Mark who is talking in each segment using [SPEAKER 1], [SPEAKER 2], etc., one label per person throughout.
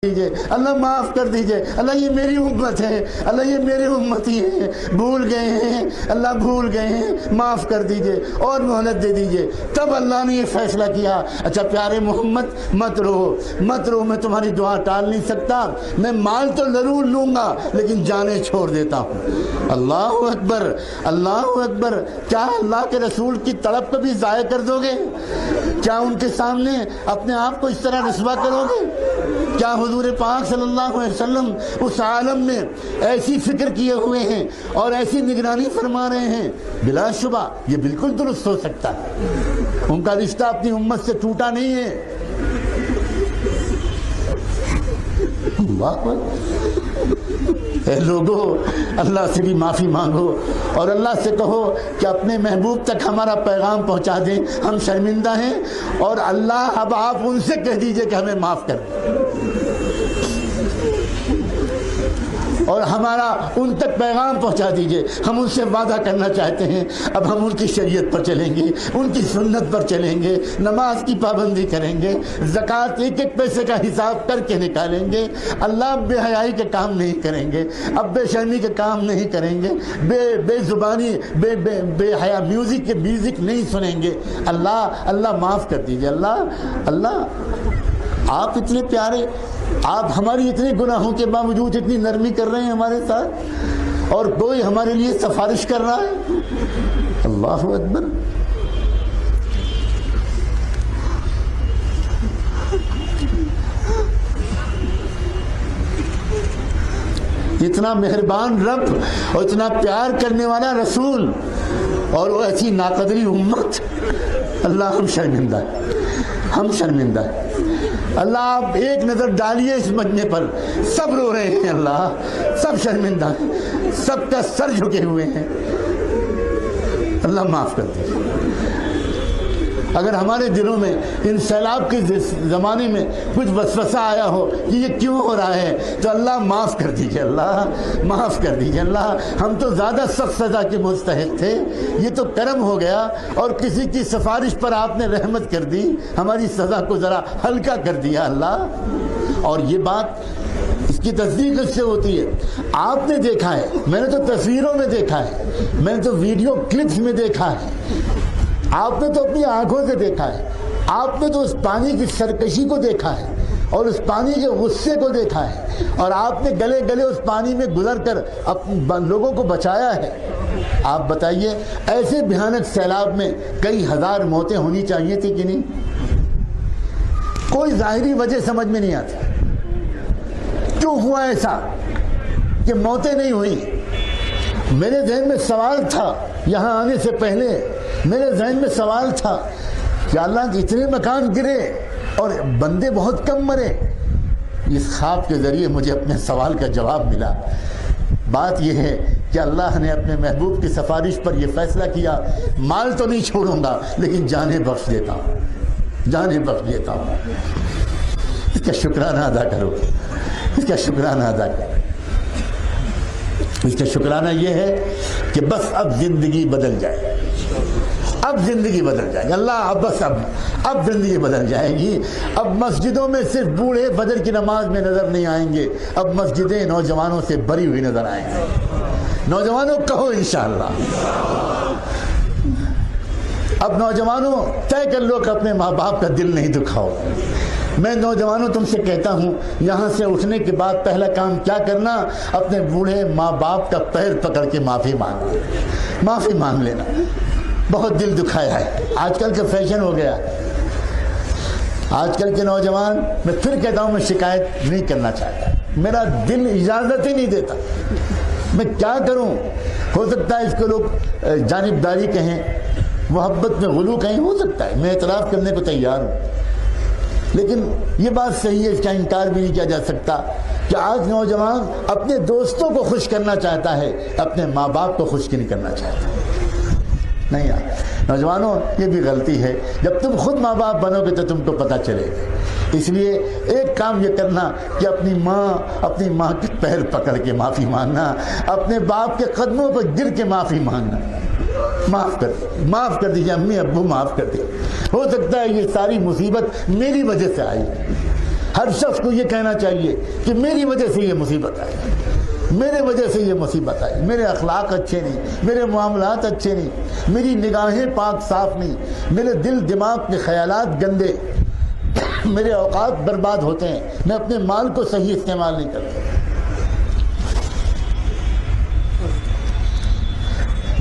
[SPEAKER 1] دیجئے، اللہ معاف کر دیجئے، اللہ یہ میری امت ہے، اللہ یہ میرے امتی ہیں، بھول گئے ہیں، اللہ بھول گئے ہیں، معاف کر دیجئے اور مہلت دے دیجئے۔ تب اللہ نے یہ فیصلہ کیا، اچھا پیارے محمد مت رو، میں تمہاری دعا ٹال نہیں سکتا، میں مال تو ضرور لوں گا لیکن جانیں چھوڑ دیتا ہوں۔ اللہ اکبر، اللہ اکبر۔ کیا اللہ کے رسول کی طلب کو بھی ضائع کر دو گے؟ کیا ان کے سامنے اپنے آپ کو اس طرح رسوا کرو گے؟ کیا حضور پاک صلی اللہ علیہ وسلم اس عالم میں ایسی فکر کیے ہوئے ہیں اور ایسی نگرانی فرما رہے ہیں؟ بلا شبہ یہ بالکل درست ہو سکتا ہے، ان کا رشتہ اپنی امت سے ٹوٹا نہیں ہے۔ اے لوگو، اللہ سے بھی معافی مانگو اور اللہ سے کہو کہ اپنے محبوب تک ہمارا پیغام پہنچا دیں، ہم شرمندہ ہیں، اور اللہ اب آپ ان سے کہہ دیجئے کہ ہمیں معاف کر دیں، اور ہمارا ان تک پیغام پہنچا دیجئے۔ ہم ان سے وعدہ کرنا چاہتے ہیں، اب ہم ان کی شریعت پر چلیں گے، ان کی سنت پر چلیں گے، نماز کی پابندی کریں گے، زکوٰۃ ایک ایک پیسے کا حساب کر کے نکالیں گے، اللہ بے حیائی کے کام نہیں کریں گے، اب بے شرمی کے کام نہیں کریں گے، بے زبانی بے حیا میوزک نہیں سنیں گے۔ اللہ معاف کر دیجئے۔ اللہ آپ اتنے پیارے، آپ ہماری اتنے گناہوں کے باوجود اتنی نرمی کر رہے ہیں ہمارے ساتھ، اور کوئی ہمارے لیے سفارش کر رہا ہے۔ اللہ اکبر۔ اتنا مہربان رب اور اتنا پیار کرنے والا رسول اور وہ ایسی ناقدری امت، اللہ ہم شرمندہ ہیں، ہم شرمندہ ہیں۔ اللہ آپ ایک نظر ڈالیے اس مجمع پر، سب رو رہے ہیں، اللہ سب شرمندہ ہیں، سب کا سر جھکے ہوئے ہیں، اللہ معاف کر دیجیے۔ اگر ہمارے دلوں میں ان سیلاب کے زمانے میں کچھ وسوسہ آیا ہو کہ یہ کیوں ہو رہا ہے، تو اللہ معاف کر دیجیے، اللہ معاف کر دیجیے۔ اللہ ہم تو زیادہ سخت سزا کے مستحق تھے، یہ تو کرم ہو گیا اور کسی کی سفارش پر آپ نے رحمت کر دی، ہماری سزا کو ذرا ہلکا کر دیا اللہ۔ اور یہ بات اس کی تصدیق اس سے ہوتی ہے، آپ نے دیکھا ہے، میں نے تو تصویروں میں دیکھا ہے، میں نے تو ویڈیو کلپس میں دیکھا ہے، آپ نے تو اپنی آنکھوں سے دیکھا ہے، آپ نے تو اس پانی کی سرکشی کو دیکھا ہے اور اس پانی کے غصے کو دیکھا ہے، اور آپ نے گلے گلے اس پانی میں گزر کر لوگوں کو بچایا ہے۔ آپ بتائیے، ایسے بھیانک سیلاب میں کئی ہزار موتیں ہونی چاہیے تھی کہ نہیں؟ کوئی ظاہری وجہ سمجھ میں نہیں آتی، کیوں ہوا ایسا کہ موتیں نہیں ہوئی؟ میرے ذہن میں سوال تھا، یہاں آنے سے پہلے میرے ذہن میں سوال تھا کہ اللہ اتنے مکان گرے اور بندے بہت کم مرے۔ اس خواب کے ذریعے مجھے اپنے سوال کا جواب ملا۔ بات یہ ہے کہ اللہ نے اپنے محبوب کی سفارش پر یہ فیصلہ کیا، مال تو نہیں چھوڑوں گا لیکن جانیں بخش دیتا ہوں، جانیں بخش دیتا ہوں۔ اس کا شکرانہ ادا کرو، اس کا شکرانہ ادا کرو۔ اس کا شکرانہ یہ ہے کہ بس اب زندگی بدل جائے، اب زندگی بدل جائے گی۔ اللہ بس اب زندگی بدل جائے گی۔ اب مسجدوں میں صرف بوڑھے فجر کی نماز میں نظر نہیں آئیں گے، اب مسجدیں نوجوانوں سے بھری ہوئی نظر آئیں گے۔ نوجوانوں کہو انشاءاللہ، اب نوجوانوں طے کر لو کہ اپنے ماں باپ کا دل نہیں دکھاؤ۔ میں نوجوانوں تم سے کہتا ہوں، یہاں سے اٹھنے کے بعد پہلا کام کیا کرنا؟ اپنے بوڑھے ماں باپ کا پیر پکڑ کے معافی مانگ لینا۔ بہت دل دکھایا ہے، آج کل کا فیشن ہو گیا، آج کل کے نوجوان، میں پھر کہتا ہوں میں شکایت نہیں کرنا چاہتا، میرا دل اجازت ہی نہیں دیتا، میں کیا کروں؟ ہو سکتا ہے اس کو لوگ جانبداری کہیں، محبت میں غلو کہیں، ہو سکتا ہے، میں اعتراف کرنے کو تیار ہوں، لیکن یہ بات صحیح ہے، اس کا انکار بھی نہیں کیا جا سکتا کہ آج نوجوان اپنے دوستوں کو خوش کرنا چاہتا ہے، اپنے ماں باپ کو خوش نہیں کرنا چاہتا۔ نہیں یار نوجوانوں، یہ بھی غلطی ہے، جب تم خود ماں باپ بنو گے تو تم کو پتہ چلے گا۔ اس لیے ایک کام یہ کرنا کہ اپنی ماں کے پیر پکڑ کے معافی مانگنا، اپنے باپ کے قدموں پر گر کے معافی مانگنا، معاف کر دیجیے امی ابو، معاف کر دیجیے، ہو سکتا ہے یہ ساری مصیبت میری وجہ سے آئی، ہر شخص کو یہ کہنا چاہیے کہ میری وجہ سے یہ مصیبت آئی، میرے وجہ سے یہ مصیبت آئی، میرے اخلاق اچھے نہیں، میرے معاملات اچھے نہیں، میری نگاہیں پاک صاف نہیں، میرے دل دماغ کے خیالات گندے، میرے اوقات برباد ہوتے ہیں، میں اپنے مال کو صحیح استعمال نہیں کرتا۔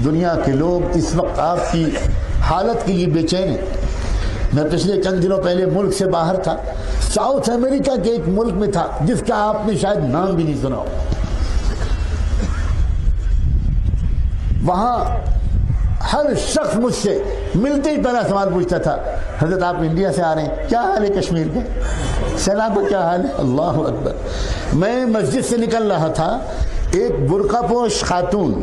[SPEAKER 1] دنیا کے لوگ اس وقت آپ کی حالت کے لیے بے چین ہیں۔ میں پچھلے چند دنوں پہلے ملک سے باہر تھا، ساؤتھ امریکہ کے ایک ملک میں تھا جس کا آپ نے شاید نام بھی نہیں سنا ہو۔ وہاں ہر شخص مجھ سے ملتے ہی پہلا سوال پوچھتا تھا، حضرت آپ انڈیا سے آ رہے ہیں، کیا حال ہے کشمیر کے؟ سیلاب کا کیا حال ہے؟ اللہ اکبر۔ میں مسجد سے نکل رہا تھا، ایک برقع پوش خاتون،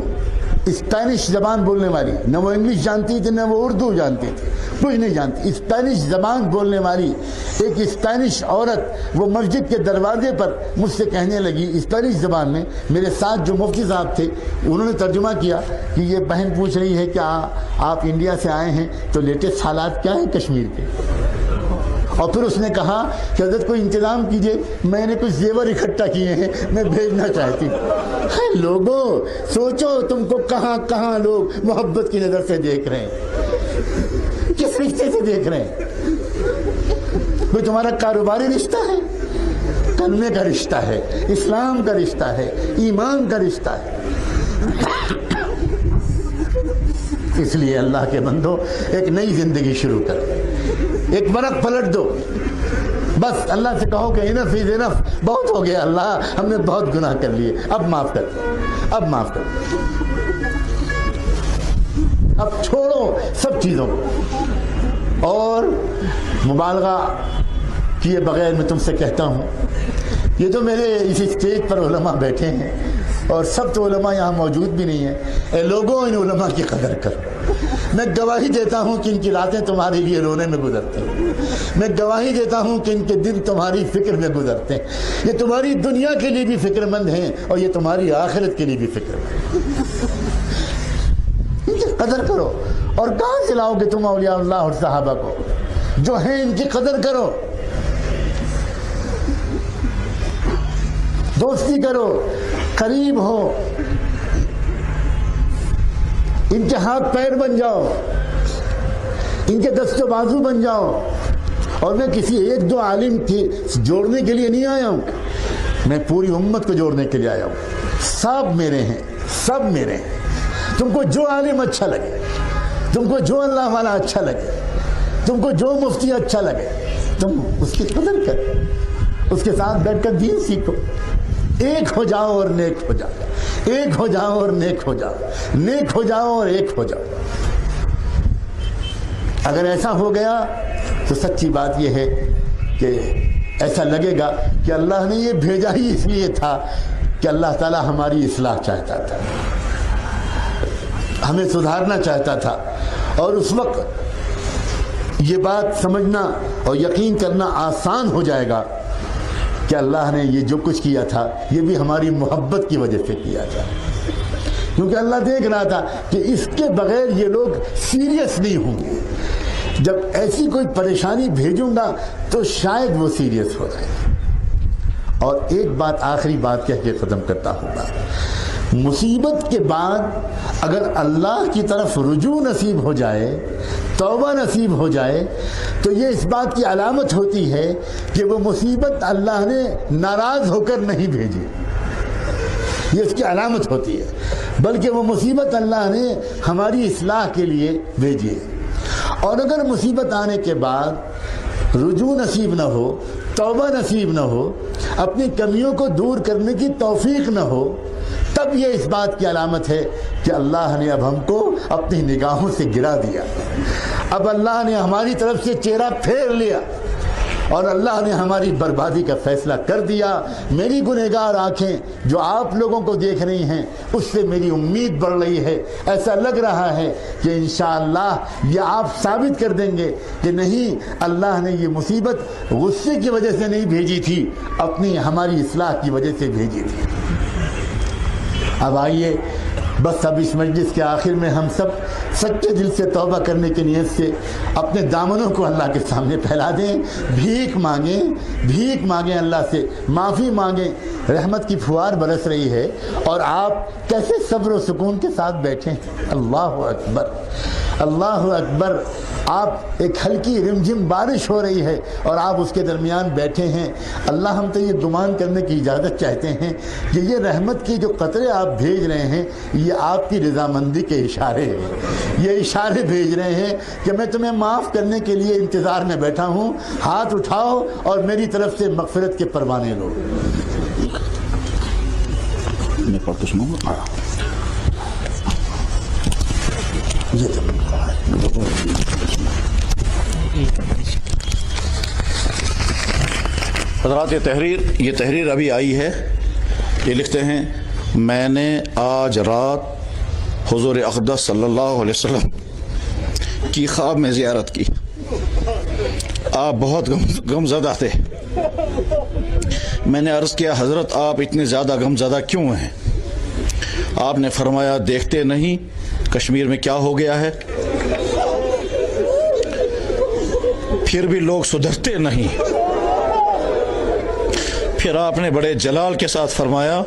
[SPEAKER 1] اسپینش زبان بولنے والی، نہ وہ انگلش جانتی تھی نہ وہ اردو جانتی تھی، کچھ نہیں جانتی، اسپینش زبان بولنے والی ایک اسپینش عورت وہ مسجد کے دروازے پر مجھ سے کہنے لگی اسپینش زبان میں۔ میرے ساتھ جو مفتی صاحب تھے انہوں نے ترجمہ کیا کہ یہ بہن پوچھ رہی ہے کہ آپ انڈیا سے آئے ہیں تو لیٹسٹ حالات کیا ہیں کشمیر کے؟ اور پھر اس نے کہا کہ حضرت کوئی انتظام کیجئے، میں نے کچھ زیور اکٹھا کیے ہیں، میں بھیجنا چاہتی ہوں۔ لوگوں سوچو، تم کو کہاں کہاں لوگ محبت کی نظر سے دیکھ رہے ہیں، کس رشتے سے دیکھ رہے ہیں؟ کوئی تمہارا کاروباری رشتہ ہے؟ کلمے کا رشتہ ہے، اسلام کا رشتہ ہے، ایمان کا رشتہ ہے۔ اس لیے اللہ کے بندو ایک نئی زندگی شروع کر، ایک برق پلٹ دو، بس اللہ سے کہو کہ انف از انف، بہت ہو گیا اللہ، ہم نے بہت گناہ کر لیے، اب معاف کر، اب معاف کر، اب چھوڑو سب چیزوں کو۔ اور مبالغہ کیے بغیر میں تم سے کہتا ہوں، یہ تو میرے اس اسٹیج پر علماء بیٹھے ہیں اور سب تو علماء یہاں موجود بھی نہیں ہیں، اے لوگوں ان علماء کی قدر کرو۔ میں گواہی دیتا ہوں کہ ان کی راتیں تمہارے لیے رونے میں گزرتی ہیں، میں گواہی دیتا ہوں کہ ان کے دن تمہاری فکر میں گزرتے ہیں، یہ تمہاری دنیا کے لیے بھی فکر مند ہیں اور یہ تمہاری آخرت کے لیے بھی فکر مند ہیں۔ ان کی قدر کرو، اور کہاں سے لاؤ گے تم اولیاء اللہ اور صحابہ کو؟ جو ہیں ان کی قدر کرو، دوستی کرو، قریب ہو، ان کے ہاتھ پیر بن جاؤ، ان کے دست و بازو بن جاؤ۔ اور میں کسی ایک دو عالم کی جوڑنے کے لیے نہیں آیا ہوں، میں پوری امت کو جوڑنے کے لیے آیا ہوں۔ سب میرے ہیں، سب میرے ہیں۔ تم کو جو عالم اچھا لگے، تم کو جو اللہ والا اچھا لگے، تم کو جو مفتی اچھا لگے، تم اس کی قدر کر، اس کے ساتھ بیٹھ کر دین سیکھو، ایک ہو جاؤ اور نیک ہو جاؤ، ایک ہو جاؤ اور نیک ہو جاؤ، نیک ہو جاؤ اور ایک ہو جاؤ۔ اگر ایسا ہو گیا تو سچی بات یہ ہے کہ ایسا لگے گا کہ اللہ نے یہ بھیجا ہی اس لیے تھا کہ اللہ تعالی ہماری اصلاح چاہتا تھا، ہمیں سدھارنا چاہتا تھا۔ اور اس وقت یہ بات سمجھنا اور یقین کرنا آسان ہو جائے گا کہ اللہ نے یہ جو کچھ کیا تھا یہ بھی ہماری محبت کی وجہ سے کیا تھا، کیونکہ اللہ دیکھ رہا تھا کہ اس کے بغیر یہ لوگ سیریس نہیں ہوں گے، جب ایسی کوئی پریشانی بھیجوں گا تو شاید وہ سیریس ہو جائے۔ اور ایک بات، آخری بات کہہ کے ختم کرتا ہوں گا، مصیبت کے بعد اگر اللہ کی طرف رجوع نصیب ہو جائے، توبہ نصیب ہو جائے، تو یہ اس بات کی علامت ہوتی ہے کہ وہ مصیبت اللہ نے ناراض ہو کر نہیں بھیجی، یہ اس کی علامت ہوتی ہے، بلکہ وہ مصیبت اللہ نے ہماری اصلاح کے لیے بھیجی ہے۔ اور اگر مصیبت آنے کے بعد رجوع نصیب نہ ہو، توبہ نصیب نہ ہو، اپنی کمیوں کو دور کرنے کی توفیق نہ ہو، تب یہ اس بات کی علامت ہے کہ اللہ نے اب ہم کو اپنی نگاہوں سے گرا دیا، اب اللہ نے ہماری طرف سے چہرہ پھیر لیا اور اللہ نے ہماری بربادی کا فیصلہ کر دیا۔ میری گنہگار آنکھیں جو آپ لوگوں کو دیکھ رہی ہیں اس سے میری امید بڑھ رہی ہے، ایسا لگ رہا ہے کہ انشاءاللہ یہ آپ ثابت کر دیں گے کہ نہیں، اللہ نے یہ مصیبت غصے کی وجہ سے نہیں بھیجی تھی، اپنی ہماری اصلاح کی وجہ سے بھیجی تھی۔ اب آئیے بس اب اس مجلس کے آخر میں ہم سب سچے دل سے توبہ کرنے کی نیت سے اپنے دامنوں کو اللہ کے سامنے پھیلا دیں، بھیک مانگیں اللہ سے، معافی مانگیں۔ رحمت کی پھوار برس رہی ہے اور آپ کیسے صبر و سکون کے ساتھ بیٹھے ہیں۔ اللہ اکبر، اللہ اکبر۔ آپ ایک ہلکی رمجھم بارش ہو رہی ہے اور آپ اس کے درمیان بیٹھے ہیں۔ اللہ ہم تو یہ گمان کرنے کی اجازت چاہتے ہیں کہ یہ رحمت کی جو قطرے آپ بھیج رہے ہیں یہ آپ کی رضامندی کے اشارے ہیں، یہ اشارے بھیج رہے ہیں کہ میں تمہیں معاف کرنے کے لیے انتظار میں بیٹھا ہوں، ہاتھ اٹھاؤ اور میری طرف سے مغفرت کے پروانے لو۔
[SPEAKER 2] حضرات یہ تحریر ابھی آئی ہے۔ یہ لکھتے ہیں، میں نے آج رات حضور اقدس صلی اللہ علیہ وسلم کی خواب میں زیارت کی۔ آپ بہت غمزدہ تھے۔ میں نے عرض کیا، حضرت آپ اتنے زیادہ غمزدہ کیوں ہیں؟ آپ نے فرمایا، دیکھتے نہیں کشمیر میں کیا ہو گیا ہے؟ پھر بھی لوگ سدھرتے نہیں۔ پھر آپ نے بڑے جلال کے ساتھ فرمایا،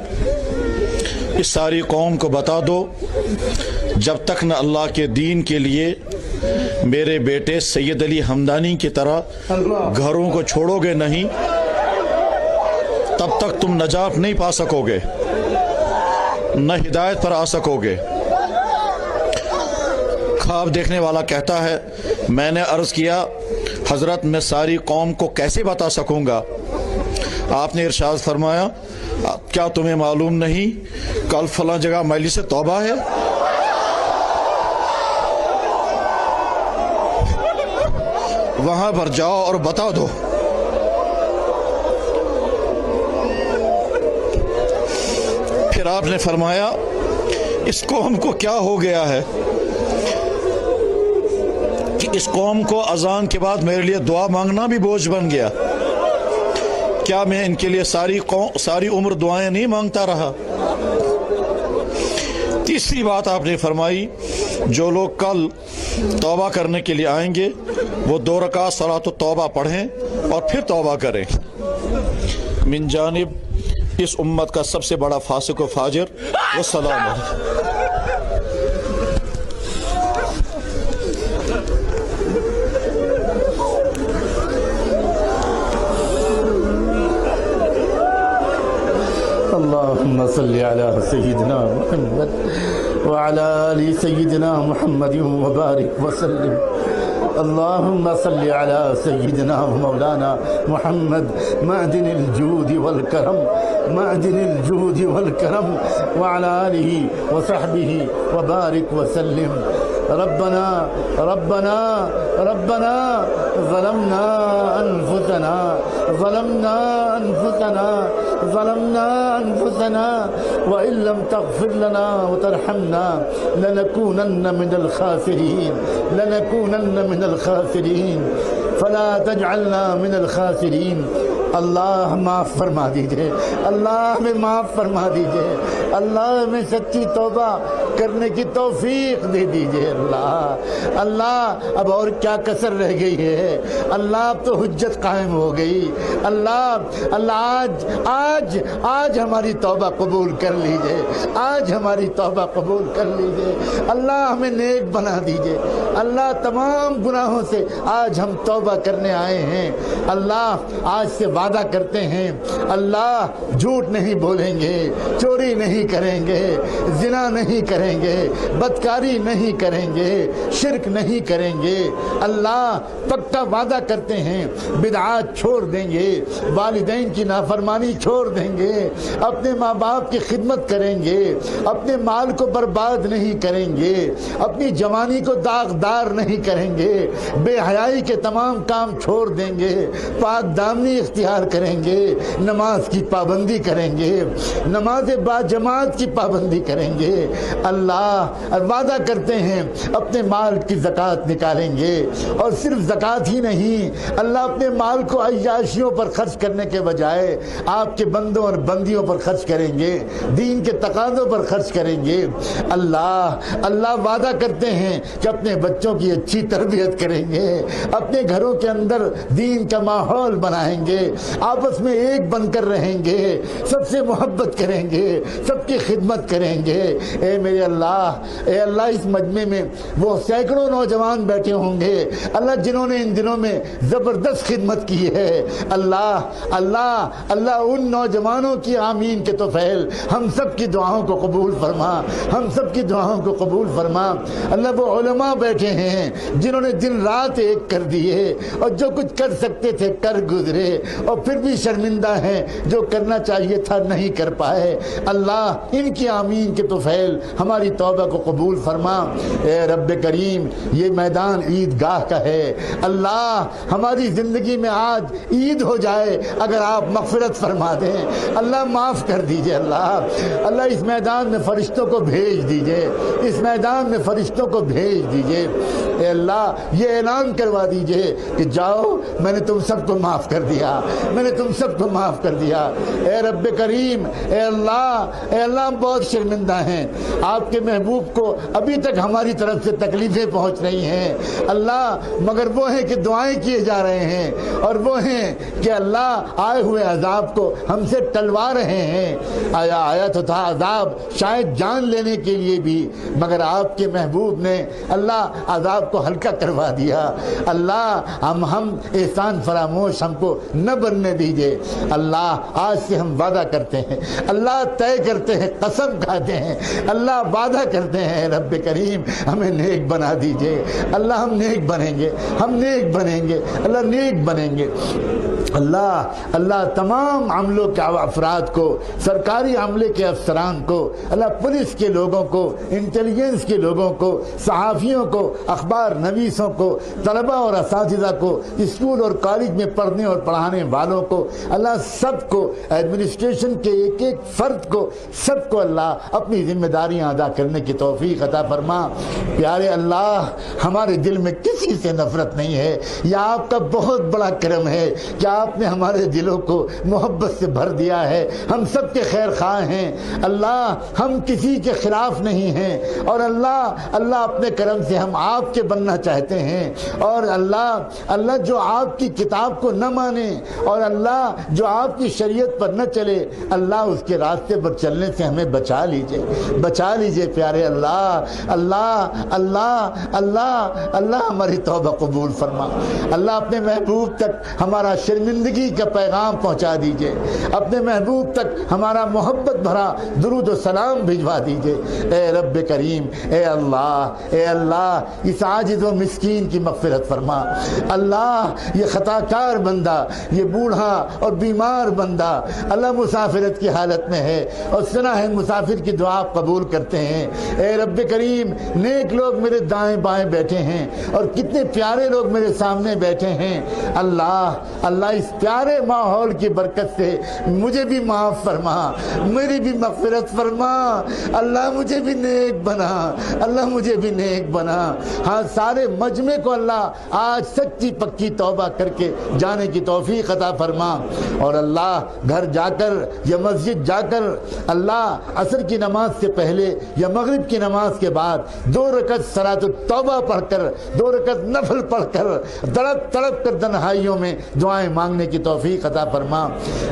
[SPEAKER 2] اس ساری قوم کو بتا دو، جب تک نہ اللہ کے دین کے لیے میرے بیٹے سید علی ہمدانی کی طرح گھروں کو چھوڑو گے نہیں، تب تک تم نجات نہیں پا سکو گے، نہ ہدایت پر آ سکو گے۔ خواب دیکھنے والا کہتا ہے، میں نے عرض کیا، حضرت میں ساری قوم کو کیسے بتا سکوں گا؟ آپ نے ارشاد فرمایا، کیا تمہیں معلوم نہیں کل فلاں جگہ مجلس توبہ ہے؟ وہاں پر جاؤ اور بتا دو۔ پھر آپ نے فرمایا، اس قوم کو کیا ہو گیا ہے کہ اس قوم کو اذان کے بعد میرے لیے دعا مانگنا بھی بوجھ بن گیا؟ کیا میں ان کے لیے ساری عمر دعائیں نہیں مانگتا رہا؟ تیسری بات آپ نے فرمائی، جو لوگ کل توبہ کرنے کے لیے آئیں گے وہ 2 رکعت صلاۃ التوبہ پڑھیں اور پھر توبہ کریں۔ من جانب اس امت کا سب سے بڑا فاسق و فاجر، والسلام علیکم۔
[SPEAKER 1] اللهم صل على سيدنا محمد وعلى آل سيدنا محمد وبارك وسلم۔ اللهم صل على سيدنا مولانا محمد معدن الجود والكرم، معدن الجود والكرم، وعلى آله وصحبه وبارك وسلم۔ ربنا ربنا ربنا ظلمنا أنفسنا ظلمنا أنفسنا ظلمنا أنفسنا وإن لم تغفر لنا وترحمنا لنكونن من الخاسرين، لنكونن من الخاسرين، فلا تجعلنا من الخاسرين۔ اللہ معاف فرما دیجئے، اللہ ہمیں معاف فرما دیجئے، اللہ ہمیں سچی توبہ کرنے کی توفیق دے دیجئے۔ اللہ اب اور کیا کسر رہ گئی ہے؟ اللہ اب تو حجت قائم ہو گئی۔ اللہ آج ہماری توبہ قبول کر لیجئے، آج ہماری توبہ قبول کر لیجئے۔ اللہ ہمیں نیک بنا دیجئے۔ اللہ تمام گناہوں سے آج ہم توبہ کرنے آئے ہیں۔ اللہ آج سے وعدہ کرتے ہیں، اللہ جھوٹ نہیں بولیں گے، چوری نہیں کریں گے، زنا نہیں کریں گے، بدکاری نہیں کریں گے، شرک نہیں کریں گے۔ اللہ پکا وعدہ کرتے ہیں، بدعات چھوڑ دیں گے، والدین کی نافرمانی چھوڑ دیں گے، اپنے ماں باپ کی خدمت کریں گے، اپنے مال کو برباد نہیں کریں گے، اپنی جوانی کو داغدار نہیں کریں گے، بے حیائی کے تمام کام چھوڑ دیں گے، پاک دامنی اختیار پرہیزگار کریں گے، نماز کی پابندی کریں گے، نماز با جماعت کی پابندی کریں گے۔ اللہ وعدہ کرتے ہیں اپنے مال کی زکوٰۃ نکالیں گے، اور صرف زکوٰۃ ہی نہیں، اللہ اپنے مال کو عیاشیوں پر خرچ کرنے کے بجائے آپ کے بندوں اور بندیوں پر خرچ کریں گے، دین کے تقاضوں پر خرچ کریں گے۔ اللہ وعدہ کرتے ہیں کہ اپنے بچوں کی اچھی تربیت کریں گے، اپنے گھروں کے اندر دین کا ماحول بنائیں گے، آپس میں ایک بن کر رہیں گے، سب سے محبت کریں گے، سب کی خدمت کریں گے۔ اے میرے اللہ، اے اللہ، اس مجمع میں وہ سینکڑوں نوجوان بیٹھے ہوں گے اللہ جنہوں نے ان دنوں میں زبردست خدمت کی ہے۔ اللہ ان نوجوانوں کی آمین کے توفیل ہم سب کی دعاؤں کو قبول فرما، ہم سب کی دعاؤں کو قبول فرما۔ اللہ وہ علماء بیٹھے ہیں جنہوں نے دن رات ایک کر دیے، اور جو کچھ کر سکتے تھے کر گزرے، اور پھر بھی شرمندہ ہیں، جو کرنا چاہیے تھا نہیں کر پائے۔ اللہ ان کی آمین کے توفیل ہماری توبہ کو قبول فرما۔ اے رب کریم، یہ میدان عید گاہ کا ہے، اللہ ہماری زندگی میں آج عید ہو جائے اگر آپ مغفرت فرما دیں، اللہ معاف کر دیجئے۔ اللہ اس میدان میں فرشتوں کو بھیج دیجئے، اس میدان میں فرشتوں کو بھیج دیجئے۔ اے اللہ یہ اعلان کروا دیجئے کہ جاؤ، میں نے تم سب کو معاف کر دیا، میں نے تم سب کو معاف کر دیا۔ اے رب کریم، اے اللہ ہم بہت شرمندہ ہیں، آپ کے محبوب کو ابھی تک ہماری طرف سے تکلیفیں پہنچ رہی ہیں اللہ، مگر وہ ہیں کہ دعائیں کیے جا رہے ہیں، اور وہ ہیں کہ اللہ آئے ہوئے عذاب کو ہم سے ٹلوا رہے ہیں۔ آیا تو تھا عذاب شاید جان لینے کے لیے بھی، مگر آپ کے محبوب نے اللہ عذاب کو ہلکا کروا دیا۔ اللہ ہم احسان فراموش ہم کو نہ بننے دیجئے۔ اللہ آج سے ہم وعدہ کرتے ہیں، اللہ طے کرتے ہیں، قسم کھاتے ہیں، اللہ وعدہ کرتے ہیں رب کریم ہمیں نیک بنا دیجئے۔ اللہ ہم نیک بنیں گے، ہم نیک بنیں گے، اللہ نیک بنیں گے۔ اللہ تمام عملوں کے افراد کو، سرکاری عملے کے افسران کو، اللہ پولیس کے لوگوں کو، انٹیلیجنس کے لوگوں کو، صحافیوں کو، اخبار نویسوں کو، طلباء اور اساتذہ کو، اسکول اور کالج میں پڑھنے اور پڑھانے والوں کو، اللہ سب کو، ایڈمنسٹریشن کے ایک ایک فرد کو، سب کو اللہ اپنی ذمہ داریاں ادا کرنے کی توفیق عطا فرما۔ پیارے اللہ، ہمارے دل میں کسی سے نفرت نہیں ہے، یہ آپ کا بہت بڑا کرم ہے کہ آپ نے ہمارے دلوں کو محبت سے بھر دیا ہے۔ ہم سب کے خیر خواہ ہیں اللہ، ہم کسی کے خلاف نہیں ہیں، اور اللہ اپنے کرم سے ہم آپ کے بننا چاہتے ہیں۔ اور اللہ جو آپ کی کتاب کو نہ مانے، اور اللہ جو آپ کی شریعت پر نہ چلے، اللہ اس کے راستے پر چلنے سے ہمیں بچا لیجئے پیارے اللہ ہماری توبہ قبول فرما۔ اللہ اپنے محبوب تک ہمارا شرمندگی کا پیغام پہنچا دیجئے، اپنے محبوب تک ہمارا محبت بھرا درود و سلام بھجوا دیجئے۔ اے رب کریم، اے اللہ اس عاجز و مسکین کی مغفرت فرما۔ اللہ یہ خطاکار بندہ، یہ بوڑھا اور بیمار بندہ اللہ مسافرت کی حالت میں ہے، اور سنا ہے مسافر کی دعا قبول کرتے ہیں۔ اے رب کریم، نیک لوگ میرے دائیں بائیں بیٹھے ہیں، اور کتنے پیارے لوگ میرے سامنے بیٹھے ہیں۔ اللہ اس پیارے ماحول کی برکت سے مجھے بھی معاف فرما، میری بھی مغفرت فرما۔ اللہ مجھے بھی نیک بنا، اللہ مجھے بھی نیک بنا۔ ہاں سارے مجمع کو اللہ آج سچی پکی توبہ کر کے جانے کی توفیق عطا فرما۔ اور اللہ گھر جا کر یا مسجد جا کر اللہ عصر کی نماز سے پہلے یا مغرب کی نماز کے بعد 2 رکعت صلاۃ التوبہ پڑھ کر، 2 رکعت نفل پڑھ کر، تڑپ تڑپ کر تنہائیوں میں دعائیں مانگنے کی توفیق عطا فرما۔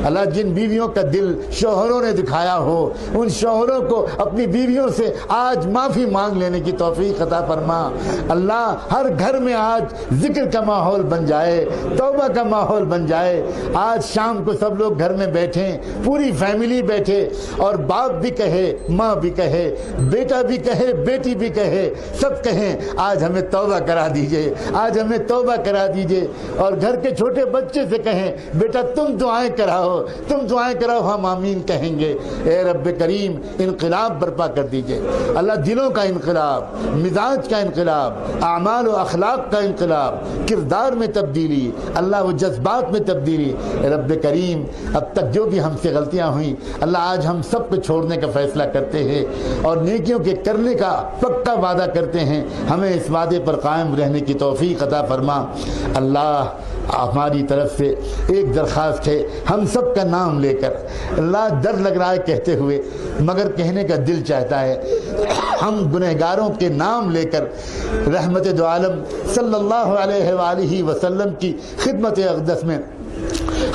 [SPEAKER 1] اللہ جن بیویوں کا دل شوہروں نے دکھایا ہو، ان شوہروں کو اپنی بیویوں سے آج معافی مانگ لینے کی توفیق عطا فرما۔ اللہ ہر گھر میں آج ذکر کا ماحول بن جائے، توبہ کا ماحول بن جائے۔ آج شام کو سب لوگ گھر میں بیٹھیں، پوری فیملی بیٹھے، اور باپ بھی کہے، ماں بھی کہے، بیٹا بھی کہے، بیٹی بھی کہے، سب کہیں آج ہمیں توبہ کرا دیجئے، آج ہمیں توبہ کرا دیجئے۔ اور گھر کے چھوٹے بچے سے کہیں بیٹا تم دعائیں کراؤ، تم دعائیں کراؤ، ہم آمین کہیں گے۔ اے رب کریم انقلاب برپا کر دیجئے اللہ، دلوں کا انقلاب، مزاج کا انقلاب، اعمال و اخلاق کا انقلاب، کردار میں تبدیلی اللہ، وہ جذبات میں تبدیلی۔ اے رب کریم اب تک جو بھی ہم سے غلطیاں ہوئیں اللہ، آج ہم سب کو چھوڑنے کا فیصلہ کرتے ہیں اور نیکیوں کے کرنے کا پکا وعدہ کرتے ہیں، ہمیں اس وعدے پر قائم رہنے کی توفیق عطا فرما۔ اللہ ہماری طرف سے ایک درخواست ہے، ہم سب کا نام لے کر، اللہ ڈر لگ رہا ہے کہتے ہوئے مگر کہنے کا دل چاہتا ہے، ہم گنہگاروں کے نام لے کر رحمت دو عالم صلی اللہ علیہ وآلہ وسلم کی خدمت اقدس میں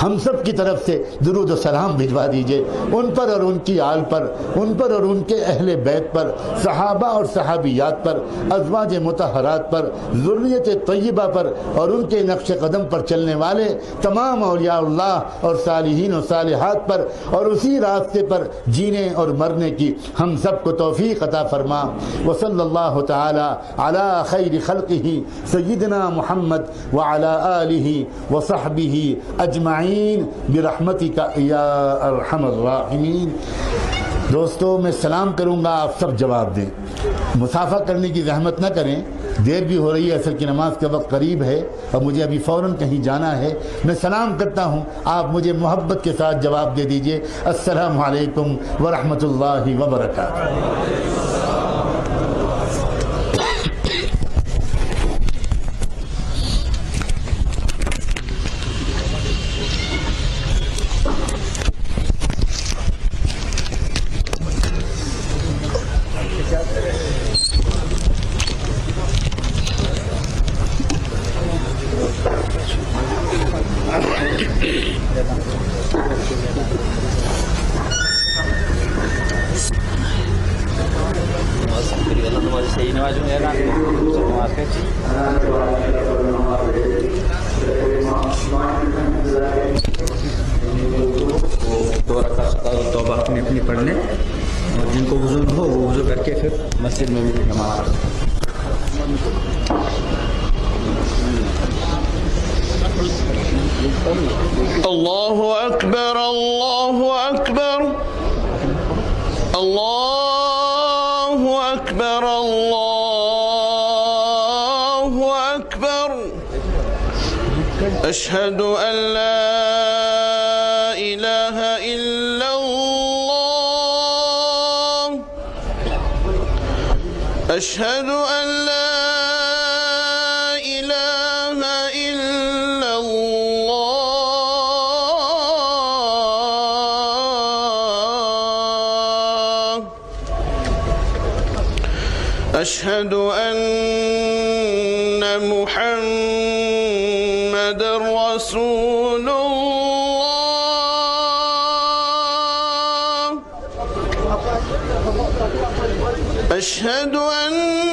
[SPEAKER 1] ہم سب کی طرف سے درود و سلام بھجوا دیجئے ان پر اور ان کی آل پر، ان پر اور ان کے اہل بیت پر، صحابہ اور صحابیات پر، ازواج مطہرات پر، ذریت طیبہ پر اور ان کے نقش قدم پر چلنے والے تمام اولیاء اللہ اور صالحین و صالحات پر اور اسی راستے پر جینے اور مرنے کی ہم سب کو توفیق عطا فرما۔ وصلی اللہ تعالی علی خیر خلقہ سیدنا محمد وعلی آلہ وصحبہ اجمعین برحمتک یا ارحم الراحمین۔ دوستو میں سلام کروں گا، آپ سب جواب دیں، مسافہ کرنے کی زحمت نہ کریں، دیر بھی ہو رہی ہے، عصر کی نماز کا وقت قریب ہے اور مجھے ابھی فوراً کہیں جانا ہے۔ میں سلام کرتا ہوں، آپ مجھے محبت کے ساتھ جواب دے دیجئے، السلام علیکم ورحمۃ اللہ وبرکاتہ۔
[SPEAKER 3] دو رکعت توبہ اپنی اپنی پڑھ لیں اور جن کو وضو ہو وہ وضو کر کے پھر مسجد میں بھی نماز پڑھیں۔
[SPEAKER 4] اللہ اکبر اللہ اکبر اللہ اکبر اللہ اکبر، اشہد ان لا الہ الا اللہ، اشہد ان لا أشهد أن محمد رسول الله، أشهد أن